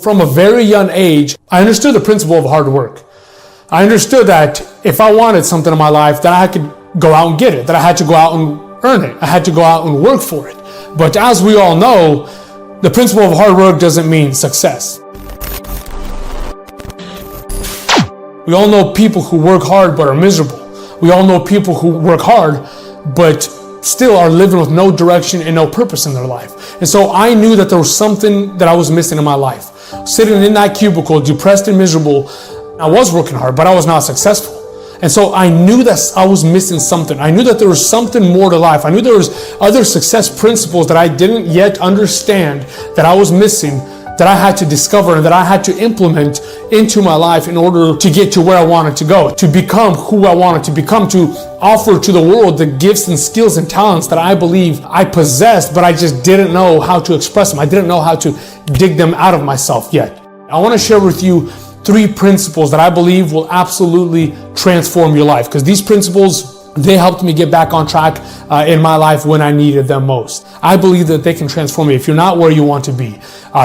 From a very young age, I understood the principle of hard work. I understood that if I wanted something in my life, that I could go out and get it, that I had to go out and earn it. I had to go out and work for it. But as we all know, the principle of hard work doesn't mean success. We all know people who work hard but are miserable. We all know people who work hard but still are living with no direction and no purpose in their life. And so I knew that there was something that I was missing in my life. Sitting in that cubicle, depressed and miserable, I was working hard, but I was not successful. And so I knew that I was missing something. I knew that there was something more to life. I knew there was other success principles that I didn't yet understand that I was missing, that I had to discover and that I had to implement into my life in order to get to where I wanted to go, to become who I wanted to become, to offer to the world the gifts and skills and talents that I believe I possessed, but I just didn't know how to express them. I didn't know how to dig them out of myself yet. I want to share with you 3 principles that I believe will absolutely transform your life, because these principles, they helped me get back on track in my life when I needed them most. I believe that they can transform you. If you're not where you want to be,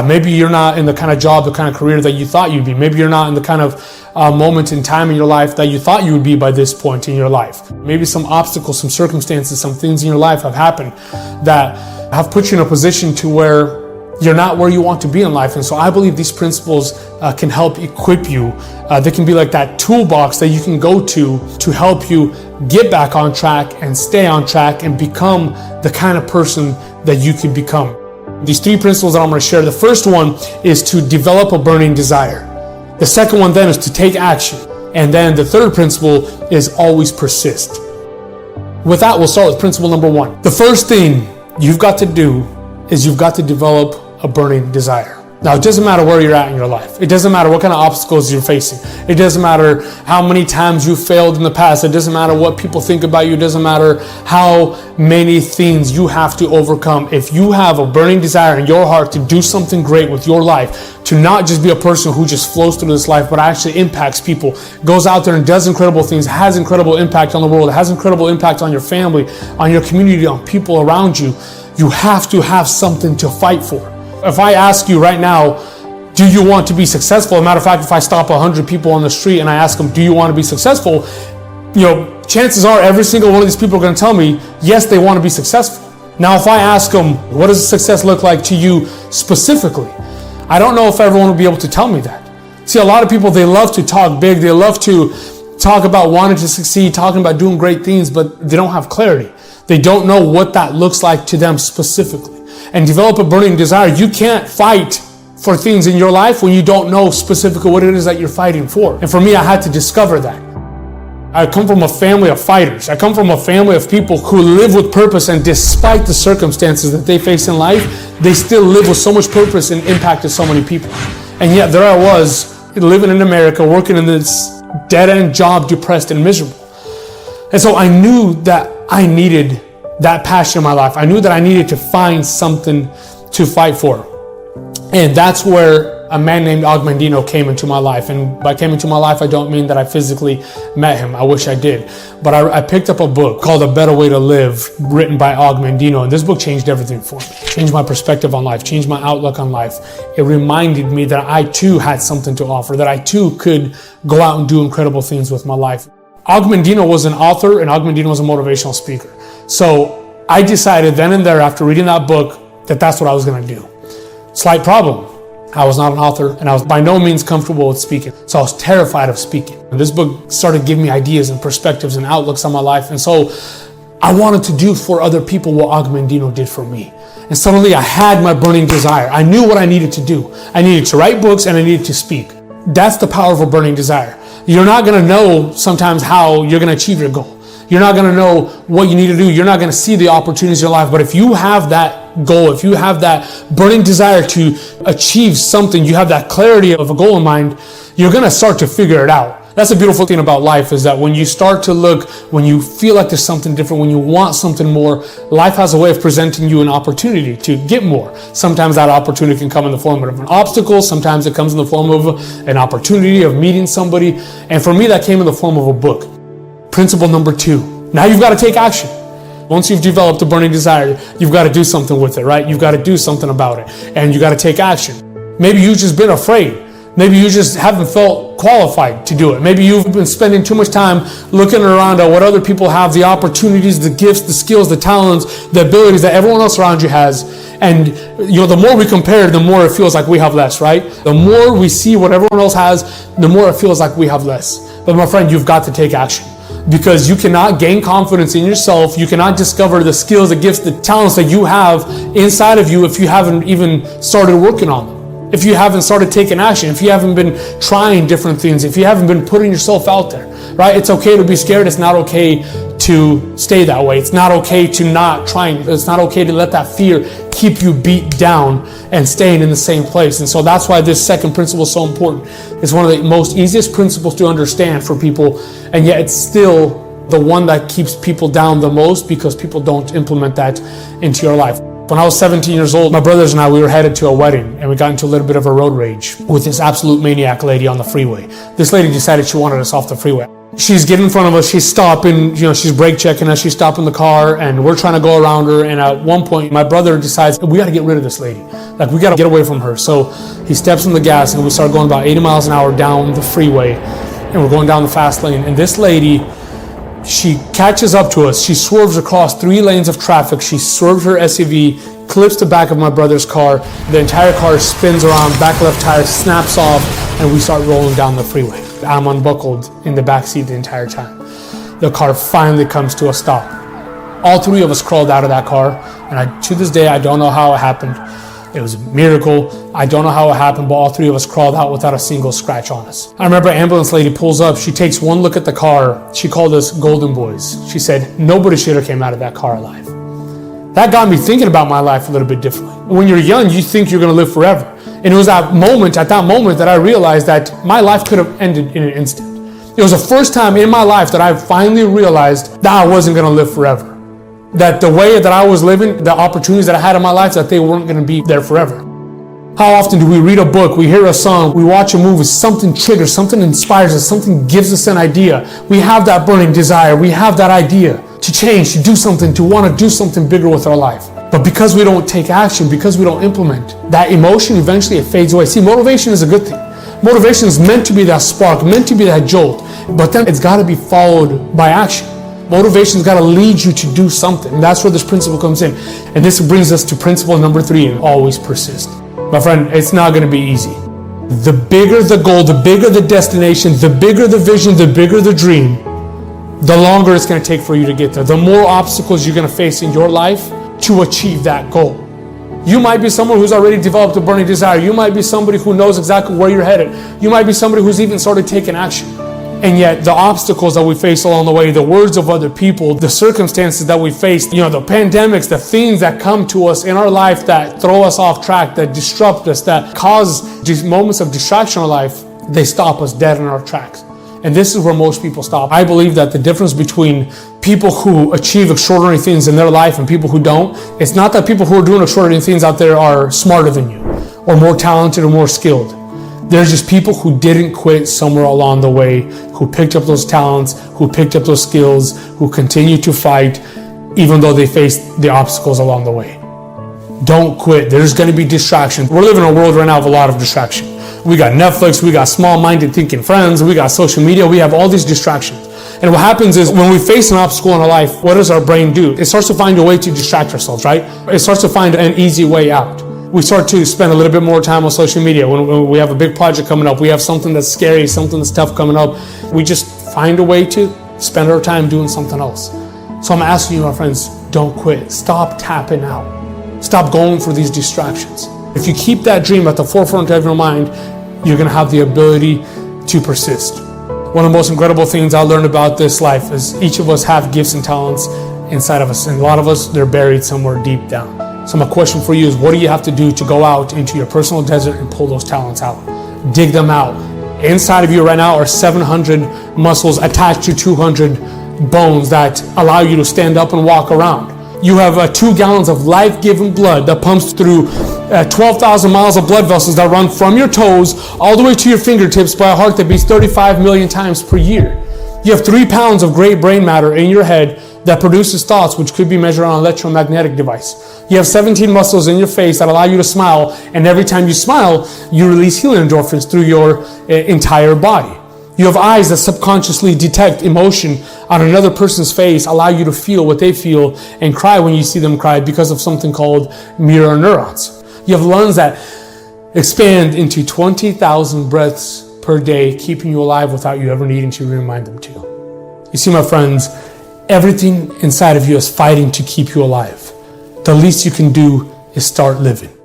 maybe you're not in the kind of job, the kind of career that you thought you'd be. Maybe you're not in the kind of moment in time in your life that you thought you would be by this point in your life. Maybe some obstacles, some circumstances, some things in your life have happened that have put you in a position to where you're not where you want to be in life. And so I believe these principles can help equip you. They can be like that toolbox that you can go to help you get back on track and stay on track and become the kind of person that you could become. These 3 principles that I'm going to share. The first one is to develop a burning desire. The second one then is to take action. And then the third principle is always persist. With that, we'll start with principle number 1. The first thing you've got to do is you've got to develop a burning desire. Now, it doesn't matter where you're at in your life. It doesn't matter what kind of obstacles you're facing. It doesn't matter how many times you failed in the past. It doesn't matter what people think about you. It doesn't matter how many things you have to overcome. If you have a burning desire in your heart to do something great with your life, to not just be a person who just flows through this life, but actually impacts people, goes out there and does incredible things, has incredible impact on the world, has incredible impact on your family, on your community, on people around you, you have to have something to fight for. If I ask you right now, do you want to be successful? As a matter of fact, if I stop 100 people on the street and I ask them, do you want to be successful? Chances are every single one of these people are going to tell me, yes, they want to be successful. Now, if I ask them, what does success look like to you specifically? I don't know if everyone will be able to tell me that. See, a lot of people, they love to talk big. They love to talk about wanting to succeed, talking about doing great things, but they don't have clarity. They don't know what that looks like to them specifically. And develop a burning desire. You can't fight for things in your life when you don't know specifically what it is that you're fighting for. And for me, I had to discover that. I come from a family of fighters. I come from a family of people who live with purpose, and despite the circumstances that they face in life, they still live with so much purpose and impacted so many people. And yet there I was, living in America, working in this dead-end job, depressed and miserable. And so I knew that I needed that passion in my life. I knew that I needed to find something to fight for. And that's where a man named Augmendino came into my life. And by came into my life, I don't mean that I physically met him. I wish I did. But I picked up a book called A Better Way to Live, written by Augmendino. And this book changed everything for me. Changed my perspective on life, changed my outlook on life. It reminded me that I too had something to offer, that I too could go out and do incredible things with my life. Augmendino was an author, and Augmendino was a motivational speaker. So I decided then and there, after reading that book, that that's what I was going to do. Slight problem. I was not an author, and I was by no means comfortable with speaking. So I was terrified of speaking. And this book started giving me ideas and perspectives and outlooks on my life. And so I wanted to do for other people what Augmendino did for me. And suddenly I had my burning desire. I knew what I needed to do. I needed to write books and I needed to speak. That's the power of a burning desire. You're not going to know sometimes how you're going to achieve your goal. You're not going to know what you need to do. You're not going to see the opportunities in your life. But if you have that goal, if you have that burning desire to achieve something, you have that clarity of a goal in mind, you're going to start to figure it out. That's a beautiful thing about life, is that when you start to look, when you feel like there's something different, when you want something more, life has a way of presenting you an opportunity to get more. Sometimes that opportunity can come in the form of an obstacle. Sometimes it comes in the form of an opportunity of meeting somebody. And for me, that came in the form of a book. Principle number 2. Now you've got to take action. Once you've developed a burning desire, you've got to do something with it, right? You've got to do something about it, and you got to take action. Maybe you've just been afraid. Maybe you just haven't felt qualified to do it. Maybe you've been spending too much time looking around at what other people have, the opportunities, the gifts, the skills, the talents, the abilities that everyone else around you has. And the more we compare, the more it feels like we have less, right? The more we see what everyone else has, the more it feels like we have less. But my friend, you've got to take action, because you cannot gain confidence in yourself. You cannot discover the skills, the gifts, the talents that you have inside of you if you haven't even started working on them. If you haven't started taking action, if you haven't been trying different things, if you haven't been putting yourself out there, right? It's okay to be scared. It's not okay to stay that way. It's not okay to not trying. It's not okay to let that fear keep you beat down and staying in the same place. And so that's why this second principle is so important. It's one of the most easiest principles to understand for people, and yet it's still the one that keeps people down the most, because people don't implement that into your life. When I was 17 years old, my brothers and I, we were headed to a wedding, and we got into a little bit of a road rage with this absolute maniac lady on the freeway. This lady decided she wanted us off the freeway. She's getting in front of us, she's stopping, she's brake checking us, she's stopping the car, and we're trying to go around her. And at one point, my brother decides, we got to get rid of this lady. Like, we got to get away from her. So he steps on the gas, and we start going about 80 miles an hour down the freeway, and we're going down the fast lane. And this lady, she catches up to us. She swerves across 3 lanes of traffic. She swerves her SUV, clips the back of my brother's car. The entire car spins around, back left tire snaps off, and we start rolling down the freeway. I'm unbuckled in the back seat the entire time. The car finally comes to a stop. All 3 of us crawled out of that car, and to this day, I don't know how it happened. It was a miracle. I don't know how it happened, but all 3 of us crawled out without a single scratch on us. I remember an ambulance lady pulls up. She takes one look at the car. She called us golden boys. She said, nobody should have came out of that car alive. That got me thinking about my life a little bit differently. When you're young, you think you're going to live forever. And it was at that moment that I realized that my life could have ended in an instant. It was the first time in my life that I finally realized that I wasn't going to live forever. That the way that I was living, the opportunities that I had in my life, that they weren't going to be there forever. How often do we read a book, we hear a song, we watch a movie, something triggers, something inspires us, something gives us an idea. We have that burning desire, we have that idea to change, to do something, to want to do something bigger with our life. But because we don't take action, because we don't implement, that emotion, eventually it fades away. See, motivation is a good thing. Motivation is meant to be that spark, meant to be that jolt, but then it's got to be followed by action. Motivation's got to lead you to do something. And that's where this principle comes in. And this brings us to principle number 3, and always persist. My friend, it's not going to be easy. The bigger the goal, the bigger the destination, the bigger the vision, the bigger the dream, the longer it's going to take for you to get there. The more obstacles you're going to face in your life to achieve that goal. You might be someone who's already developed a burning desire. You might be somebody who knows exactly where you're headed. You might be somebody who's even started taking action. And yet the obstacles that we face along the way, the words of other people, the circumstances that we face, the pandemics, the things that come to us in our life that throw us off track, that disrupt us, that cause these moments of distraction in our life, they stop us dead in our tracks. And this is where most people stop. I believe that the difference between people who achieve extraordinary things in their life and people who don't, it's not that people who are doing extraordinary things out there are smarter than you or more talented or more skilled. There's just people who didn't quit somewhere along the way, who picked up those talents, who picked up those skills, who continue to fight, even though they faced the obstacles along the way. Don't quit. There's going to be distractions. We're living in a world right now of a lot of distraction. We got Netflix, we got small-minded thinking friends, we got social media, we have all these distractions. And what happens is when we face an obstacle in our life, what does our brain do? It starts to find a way to distract ourselves, right? It starts to find an easy way out. We start to spend a little bit more time on social media. When we have a big project coming up, we have something that's scary, something that's tough coming up, we just find a way to spend our time doing something else. So I'm asking you, my friends, don't quit. Stop tapping out. Stop going for these distractions. If you keep that dream at the forefront of your mind, you're going to have the ability to persist. One of the most incredible things I learned about this life is each of us have gifts and talents inside of us. And a lot of us, they're buried somewhere deep down. So my question for you is, what do you have to do to go out into your personal desert and pull those talents out? Dig them out. Inside of you right now are 700 muscles attached to 200 bones that allow you to stand up and walk around. You have 2 gallons of life-giving blood that pumps through 12,000 miles of blood vessels that run from your toes all the way to your fingertips by a heart that beats 35 million times per year. You have 3 pounds of great brain matter in your head that produces thoughts which could be measured on an electromagnetic device. You have 17 muscles in your face that allow you to smile, and every time you smile, you release healing endorphins through your entire body. You have eyes that subconsciously detect emotion on another person's face, allow you to feel what they feel, and cry when you see them cry because of something called mirror neurons. You have lungs that expand into 20,000 breaths per day, keeping you alive without you ever needing to remind them to. You see, my friends, everything inside of you is fighting to keep you alive. The least you can do is start living.